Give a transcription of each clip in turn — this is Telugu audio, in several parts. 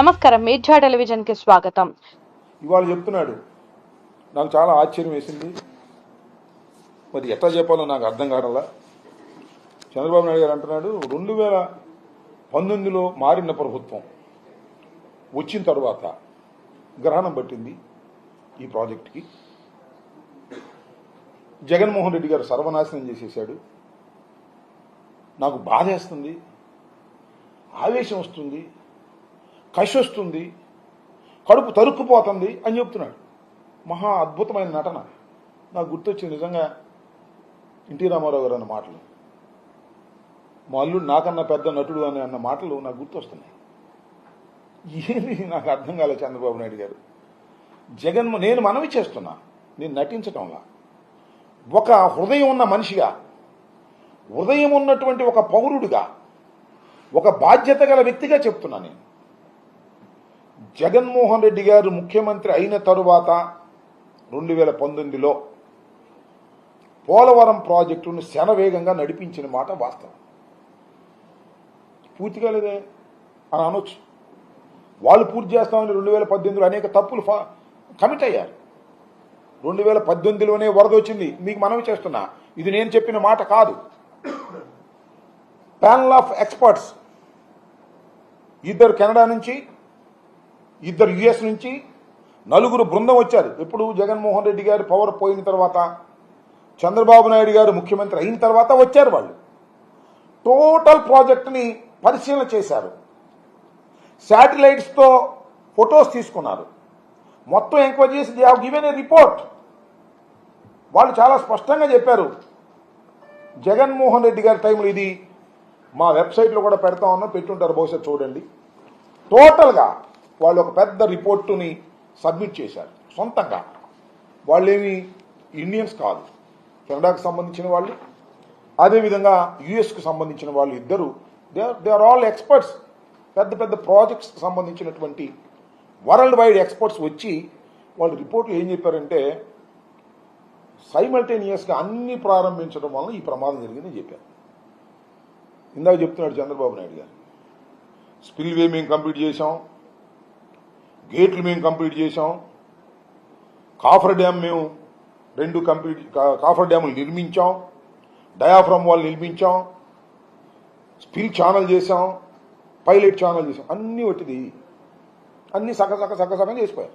నమస్కారం, మీడియా టెలివిజన్ కి స్వాగతం. ఇవాళ చెప్తున్నాడు, నాకు చాలా ఆశ్చర్యం వేసింది. మరి ఎట్లా చెప్పాలో నాకు అర్థం కావడంలా. చంద్రబాబు నాయుడు గారు అంటున్నాడు 2019లో మారిన ప్రభుత్వం వచ్చిన తర్వాత గ్రహణం పట్టింది ఈ ప్రాజెక్టుకి. జగన్మోహన్ రెడ్డి గారు సర్వనాశనం చేసేశాడు. నాకు బాధేస్తుంది, ఆవేశం వస్తుంది, కషి వస్తుంది, కడుపు తరుక్కుపోతుంది అని చెప్తున్నాడు. మహా అద్భుతమైన నటన. నాకు గుర్తొచ్చింది నిజంగా ఎన్టీ రామారావు గారు అన్న మాటలు, మా అల్లుడు నాకన్నా పెద్ద నటుడు అని అన్న మాటలు నాకు గుర్తొస్తున్నాయి. ఏది నాకు అర్థం కాలేదు. చంద్రబాబు నాయుడు గారు నేను మనవి చేస్తున్నా, నేను నటించటంలా, ఒక హృదయం ఉన్న మనిషిగా, హృదయం ఉన్నటువంటి ఒక పౌరుడిగా, ఒక బాధ్యత గల వ్యక్తిగా చెప్తున్నా. నేను జగన్మోహన్ రెడ్డి గారు ముఖ్యమంత్రి అయిన తరువాత 2019లో పోలవరం ప్రాజెక్టును శరవేగంగా నడిపించిన మాట వాస్తవం. పూర్తిగా లేదే అని అనొచ్చు. వాళ్ళు పూర్తి చేస్తామని 2018లో అనేక తప్పులు కమిట్ అయ్యారు. 2018లోనే వరద వచ్చింది. మీకు మనవి చేస్తున్నా, ఇది నేను చెప్పిన మాట కాదు. ప్యానల్ ఆఫ్ ఎక్స్పర్ట్స్, ఇద్దరు కెనడా నుంచి, ఇద్దరు యుఎస్ నుంచి, నలుగురు బృందం వచ్చారు. ఎప్పుడు జగన్మోహన్ రెడ్డి గారు పవర్ పోయిన తర్వాత, చంద్రబాబు నాయుడు గారు ముఖ్యమంత్రి అయిన తర్వాత వచ్చారు. వాళ్ళు టోటల్ ప్రాజెక్టుని పరిశీలన చేశారు. శాటిలైట్స్తో ఫొటోస్ తీసుకున్నారు. మొత్తం ఎంక్వైరీ చేసి they have given a report. వాళ్ళు చాలా స్పష్టంగా చెప్పారు. జగన్మోహన్ రెడ్డి గారి టైంలో, ఇది మా వెబ్సైట్లో కూడా పెడతా ఉన్నా, పెట్టుంటారు బహుశా చూడండి. టోటల్గా వాళ్ళు ఒక పెద్ద రిపోర్టుని సబ్మిట్ చేశారు సొంతంగా. వాళ్ళేమి ఇండియన్స్ కాదు, కెనడాకు సంబంధించిన వాళ్ళు, అదేవిధంగా యుఎస్కు సంబంధించిన వాళ్ళు ఇద్దరు. They are all experts. పెద్ద పెద్ద ప్రాజెక్ట్స్కి సంబంధించినటువంటి వరల్డ్ వైడ్ ఎక్స్పర్ట్స్ వచ్చి వాళ్ళు రిపోర్ట్లు ఏం చెప్పారంటే, సైమల్టేనియస్గా అన్ని ప్రారంభించడం వలన ఈ ప్రమాదం జరిగిందని చెప్పారు. ఇందాక చెప్తున్నాడు చంద్రబాబు నాయుడు గారు, స్పిల్వే మేము కంప్లీట్ చేసాం, గేట్లు మేము కంప్లీట్ చేసాం, కాఫర్ డ్యామ్ మేము కాఫర్ డ్యాములు నిర్మించాం, డయాఫ్రమ్ వాల్ నిర్మించాం, స్పిల్ ఛానల్ చేసాం, పైలట్ ఛానల్ చేసాం. అన్నీ ఒట్టిది. అన్నీ సగం చేసిపోయారు.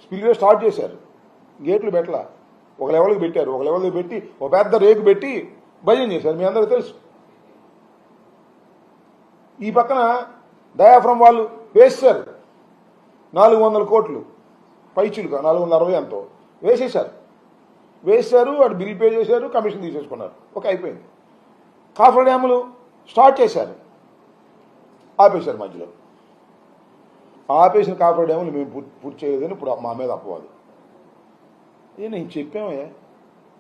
స్పిల్వే స్టార్ట్ చేశారు, గేట్లు పెట్టలా, ఒక లెవెల్కి పెట్టారు. ఒక లెవెల్కి పెట్టి ఒక పెద్ద రేకు పెట్టి భజన చేశారు. మీ అందరికీ తెలుసు. ఈ పక్కన డయాఫ్రమ్ వాళ్ళు వేసేశారు. 400 కోట్లు పైచులుగా, 460 ఎంతో వేసేశారు. అటు బిల్ పే చేశారు, కమిషన్ తీసేసుకున్నారు. అయిపోయింది. కాఫర్ డ్యాములు స్టార్ట్ చేశారు, ఆపేశారు మధ్యలో. ఆపేసిన కాఫర్ డ్యాములు మేము పూర్తి చేయలేదని ఇప్పుడు మా మీద అపవాదు. నేను చెప్పామే,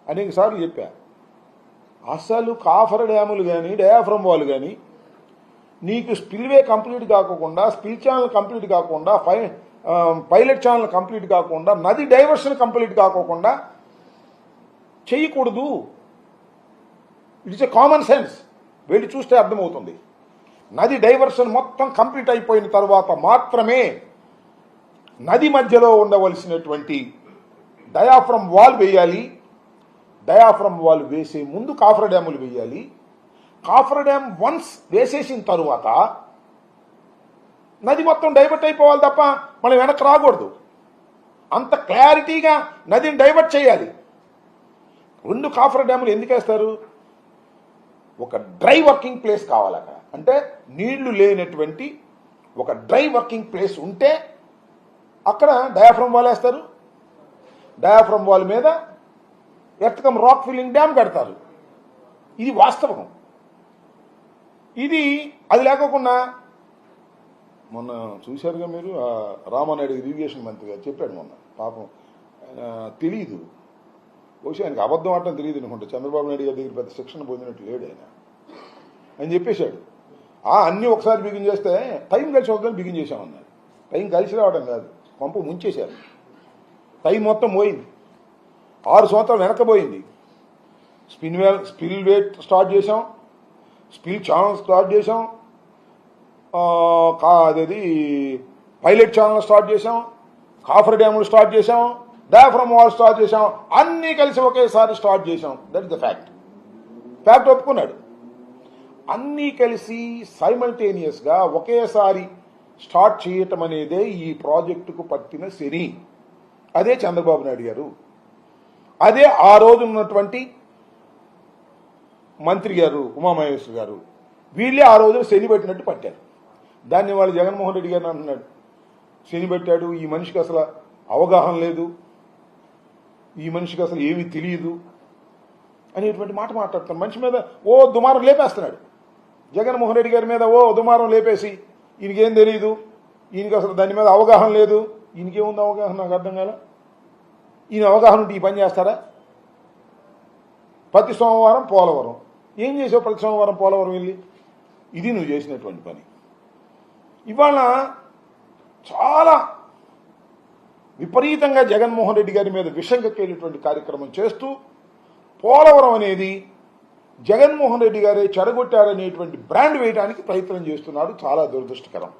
అనేక సార్లు చెప్పా. అసలు కాఫర్ డ్యాములు కానీ, డయాఫ్రమ్ వాళ్ళు కానీ, నీకు స్పిల్వే కంప్లీట్ కాకుండా, స్పిల్ ఛానల్ కంప్లీట్ కాకుండా, పైలట్ ఛానల్ కంప్లీట్ కాకుండా, నది డైవర్షన్ కంప్లీట్ కాకోకుండా చేయకూడదు. It's a common sense. వెళ్ళి చూస్తే అర్థమవుతుంది. నది డైవర్షన్ మొత్తం కంప్లీట్ అయిపోయిన తర్వాత మాత్రమే నది మధ్యలో ఉండవలసినటువంటి డయాఫ్రమ్ వాల్ వేయాలి. డయాఫ్రమ్ వాల్ వేసే ముందు కాఫర్ డ్యాములు వేయాలి. కాఫర్ డ్యామ్ వన్స్ వేసేసిన తరువాత నది మొత్తం డైవర్ట్ అయిపోవాలి తప్ప మనం వెనక్కి రాకూడదు. అంత క్లారిటీగా నదిని డైవర్ట్ చేయాలి. 2 కాఫర్ డ్యాములు ఎందుకు వేస్తారు? ఒక డ్రై వర్కింగ్ ప్లేస్ కావాలి అక్కడ. అంటే నీళ్లు లేనటువంటి ఒక డ్రై వర్కింగ్ ప్లేస్ ఉంటే అక్కడ డయాఫ్రమ్ వాల్ వేస్తారు. డయాఫ్రమ్ వాల్ మీద ఎర్త్కమ్ రాక్ ఫిల్లింగ్ డ్యామ్ కడతారు. ఇది వాస్తవం. అది లేకోకుండా మొన్న చూశారుగా మీరు, రామానాయుడు ఇరిగేషన్ మంత్రిగా చెప్పాడు మొన్న. పాపం తెలియదు, బహుశా ఆయనకి అబద్ధం ఆడటం తెలియదు అనుకుంటా. చంద్రబాబు నాయుడు గారి దగ్గర పెద్ద శిక్షణ పొందినట్టు లేడు ఆయన అని చెప్పేశాడు. అన్నీ ఒకసారి బిగిన్ చేస్తే టైం కలిసి వద్దని బిగిన్ చేశామన్నాడు. టైం కలిసి రావడం కాదు, పంపు ముంచేశారు. టైం మొత్తం పోయింది. 6 సంవత్సరాలు వెనకపోయింది. స్పిల్ వే స్టార్ట్ చేసాం, స్పిల్ ఛానల్ స్టార్ట్ చేసాం, అదేది పైలట్ ఛానల్ స్టార్ట్ చేసాం, కాఫర్ డ్యాములు స్టార్ట్ చేసాం, డయాఫ్రమ్ వాల్ స్టార్ట్ చేసాం, అన్నీ కలిసి ఒకేసారి స్టార్ట్ చేసాం. దట్ ఇస్ ద ఫ్యాక్ట్ ఒప్పుకున్నాడు. అన్నీ కలిసి సైమల్టేనియస్గా ఒకేసారి స్టార్ట్ చేయటం అనేదే ఈ ప్రాజెక్టుకు పట్టిన శని. అదే చంద్రబాబు నాయుడు గారు, అదే ఆ రోజు ఉన్నటువంటి మంత్రి గారు ఉమామహేశ్వర్ గారు, వీళ్ళే ఆ రోజున శని పెట్టినట్టు పట్టారు. దాన్ని వాళ్ళు జగన్మోహన్ రెడ్డి గారిని అంటున్నాడు, శని పెట్టాడు, ఈ మనిషికి అసలు అవగాహన లేదు, ఈ మనిషికి అసలు ఏమీ తెలియదు అనేటువంటి మాట మాట్లాడుతాను. మనిషి మీద ఓ దుమారం లేపేస్తున్నాడు. జగన్మోహన్ రెడ్డి గారి మీద ఓ దుమారం లేపేసి ఈయనకేం తెలియదు, ఈయనకి అసలు దాని మీద అవగాహన లేదు. ఈయనకేముంది అవగాహన? నాకు అర్థం కాల. ఈయన అవగాహన ఉంటే ఈ పని చేస్తారా? ప్రతి సోమవారం పోలవరం ఏం చేసావు? ప్రతి సోమవారం పోలవరం వెళ్ళి ఇది నువ్వు చేసినటువంటి పని. ఇవాళ చాలా విపరీతంగా జగన్మోహన్ రెడ్డి గారి మీద విషం కక్కేటువంటి కార్యక్రమం చేస్తూ పోలవరం అనేది జగన్మోహన్ రెడ్డి గారే చెడగొట్టారనేటువంటి బ్రాండ్ వేయడానికి ప్రయత్నం చేస్తున్నాడు. చాలా దురదృష్టకరం.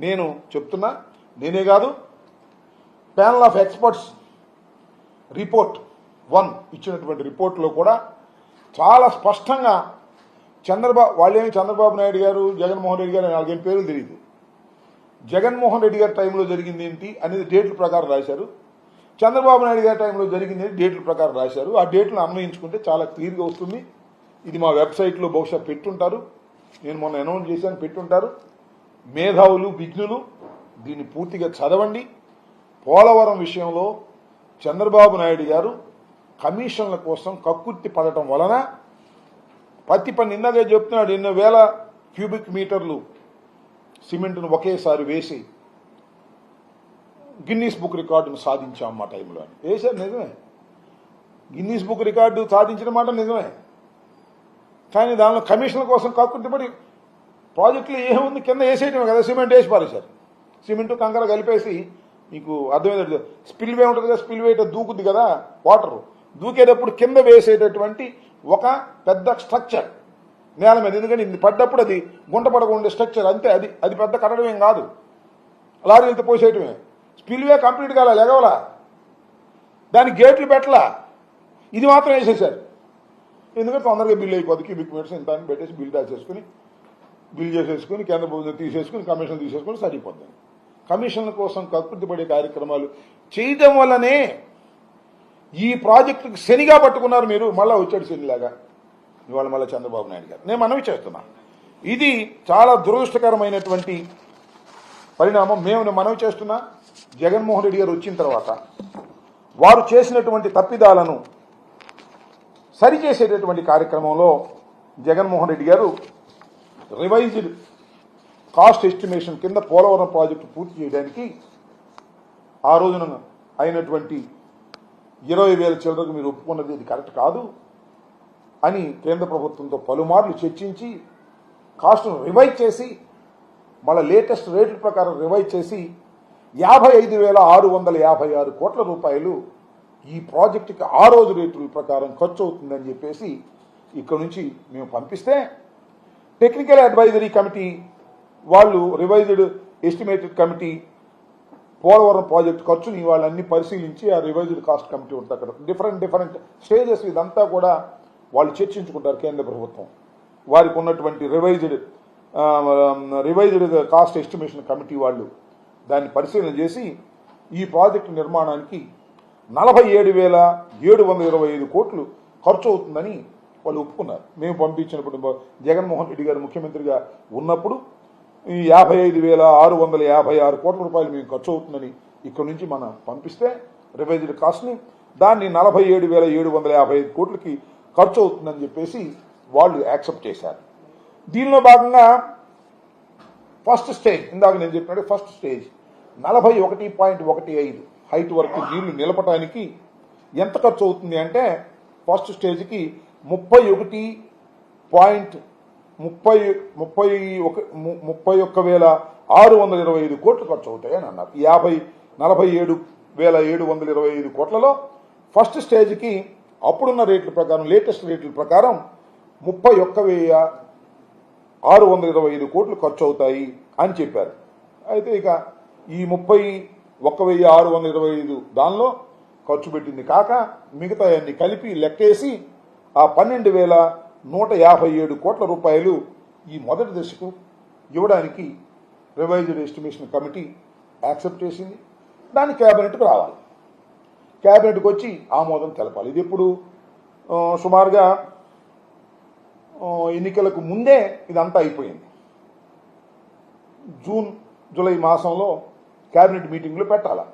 నేను చెప్తున్నా, నేనే కాదు, ప్యానల్ ఆఫ్ ఎక్స్పర్ట్స్ రిపోర్ట్ 1 ఇచ్చినటువంటి రిపోర్ట్లో కూడా చాలా స్పష్టంగా వాళ్ళేమి చంద్రబాబు నాయుడు గారు, జగన్మోహన్ రెడ్డి గారు నాలుగేం పేర్లు తెలియదు. జగన్మోహన్ రెడ్డి గారి టైంలో జరిగింది ఏంటి అనేది డేట్ల ప్రకారం రాశారు. చంద్రబాబు నాయుడు గారి టైంలో జరిగింది డేట్ల ప్రకారం రాశారు. ఆ డేట్లను అన్వయించుకుంటే చాలా క్లియర్గా వస్తుంది. ఇది మా వెబ్సైట్లో బహుశా పెట్టుంటారు, నేను మొన్న అనౌన్స్ చేశాను, పెట్టుంటారు. మేధావులు, విజ్ఞులు దీన్ని పూర్తిగా చదవండి. పోలవరం విషయంలో చంద్రబాబు నాయుడు గారు కమిషన్ల కోసం కక్కుర్తి పడటం వలన ప్రతి పని ఇందాక చెప్తున్నాడు, ఎన్నో వేల క్యూబిక్ మీటర్లు సిమెంట్ను ఒకేసారి వేసి గిన్నీస్ బుక్ రికార్డును సాధించాం మా టైంలో అని వేశారు. నిజమే, గిన్నీస్ బుక్ రికార్డు సాధించిన మాట నిజమే. కానీ దానిలో కమిషన్ల కోసం కక్కుర్తిపడి ప్రాజెక్టులు ఏముంది, కింద వేసేయటమే కదా, సిమెంట్ వేసి పారేశారు. సిమెంట్ కంకర కలిపేసి, మీకు అర్థమైంది, స్పిల్వే ఉంటుంది కదా, స్పిల్వే దూకుద్ది కదా వాటర్, దూకేటప్పుడు కింద వేసేటటువంటి ఒక పెద్ద స్ట్రక్చర్ నేల మీద. ఎందుకంటే ఇది పడ్డప్పుడు అది గుంట పడకుండా స్ట్రక్చర్ అంతే, అది పెద్ద కట్టడం ఏం కాదు, లారీలతో పోసేయటమే. స్పిల్వే కంప్లీట్ కాల, ఎగవలా, దానికి గేట్లు పెట్టలా, ఇది మాత్రం వేసేసారు. ఎందుకంటే తొందరగా బిల్ అయిపోద్ది, క్యూబిక్ మీటర్స్ ఇంత అని పెట్టేసి బిల్ చేసేసుకుని కేంద్ర ప్రభుత్వం తీసేసుకుని కమిషన్ తీసేసుకుని సరిపోద్ది. కమిషన్ల కోసం కక్కుర్తిపడే కార్యక్రమాలు చేయడం వల్లనే ఈ ప్రాజెక్టుకు శనిగా పట్టుకున్నారు మీరు. మళ్ళీ వచ్చాడు శనిలాగా ఇవాళ మళ్ళీ చంద్రబాబు నాయుడు గారు. నేను మనవి చేస్తున్నా, ఇది చాలా దురదృష్టకరమైనటువంటి పరిణామం. నేను మనవి చేస్తున్నా, జగన్మోహన్ రెడ్డి గారు వచ్చిన తర్వాత వారు చేసినటువంటి తప్పిదాలను సరిచేసేటటువంటి కార్యక్రమంలో జగన్మోహన్ రెడ్డి గారు రివైజ్డ్ కాస్ట్ ఎస్టిమేషన్ కింద పోలవరం ప్రాజెక్టు పూర్తి చేయడానికి ఆ రోజున అయినటువంటి 20,000 చిల్లరకు మీరు ఒప్పుకున్నది ఇది కరెక్ట్ కాదు అని కేంద్ర ప్రభుత్వంతో పలుమార్లు చర్చించి కాస్ట్ను రివైజ్ చేసి మళ్ళీ లేటెస్ట్ రేట్ల ప్రకారం రివైజ్ చేసి 55,656 కోట్ల రూపాయలు ఈ ప్రాజెక్టుకి ఆ రోజు రేట్ల ప్రకారం ఖర్చు అవుతుందని చెప్పేసి ఇక్కడ నుంచి మేము పంపిస్తే టెక్నికల్ అడ్వైజరీ కమిటీ వాళ్ళు revised estimated committee Polavaram project ఖర్చుని వాళ్ళన్ని పరిశీలించి ఆ రివైజ్డ్ కాస్ట్ కమిటీ ఉంటుంది అక్కడ డిఫరెంట్ స్టేజెస్ ఇదంతా కూడా వాళ్ళు చర్చించుకుంటారు. కేంద్ర ప్రభుత్వం వారికి ఉన్నటువంటి రివైజ్డ్ కాస్ట్ ఎస్టిమేషన్ కమిటీ వాళ్ళు దాన్ని పరిశీలన చేసి ఈ ప్రాజెక్టు నిర్మాణానికి 47,725 కోట్లు ఖర్చు అవుతుందని వాళ్ళు ఒప్పుకున్నారు. మేము పంపించినప్పుడు జగన్మోహన్ రెడ్డి గారు ముఖ్యమంత్రిగా ఉన్నప్పుడు ఈ 55,656 కోట్ల రూపాయలు మేము ఖర్చు అవుతుందని ఇక్కడ నుంచి మనం పంపిస్తే రివైజ్డ్ కాస్ట్ని దాన్ని 47,755 కోట్లకి ఖర్చు అవుతుందని చెప్పేసి వాళ్ళు యాక్సెప్ట్ చేశారు. దీనిలో భాగంగా ఫస్ట్ స్టేజ్, ఇందాక నేను చెప్పినట్టు ఫస్ట్ స్టేజ్ 41.15 హైట్ వరకు నీళ్లు నిలపడానికి ఎంత ఖర్చు అవుతుంది అంటే ఫస్ట్ స్టేజ్కి 31,625 కోట్లు ఖర్చు అవుతాయని అన్నారు. 47,725 కోట్లలో ఫస్ట్ స్టేజ్కి అప్పుడున్న రేట్ల ప్రకారం, లేటెస్ట్ రేట్ల ప్రకారం 625 కోట్లు ఖర్చు అవుతాయి అని చెప్పారు. అయితే ఇక ఈ 31,625 దానిలో ఖర్చు పెట్టింది కాక మిగతా అన్ని కలిపి లెక్కేసి ఆ 12,157 కోట్ల రూపాయలు ఈ మొదటి దశకు ఇవ్వడానికి రివైజ్డ్ ఎస్టిమేషన్ కమిటీ యాక్సెప్ట్ చేసింది. దాన్ని కేబినెట్కు రావాలి, కేబినెట్కి వచ్చి ఆమోదం తెలపాలి. ఇది ఎప్పుడు సుమారుగా ఎన్నికలకు ముందే ఇదంతా అయిపోయింది. జూన్ జూలై మాసంలో కేబినెట్ మీటింగ్లు పెట్టాలి.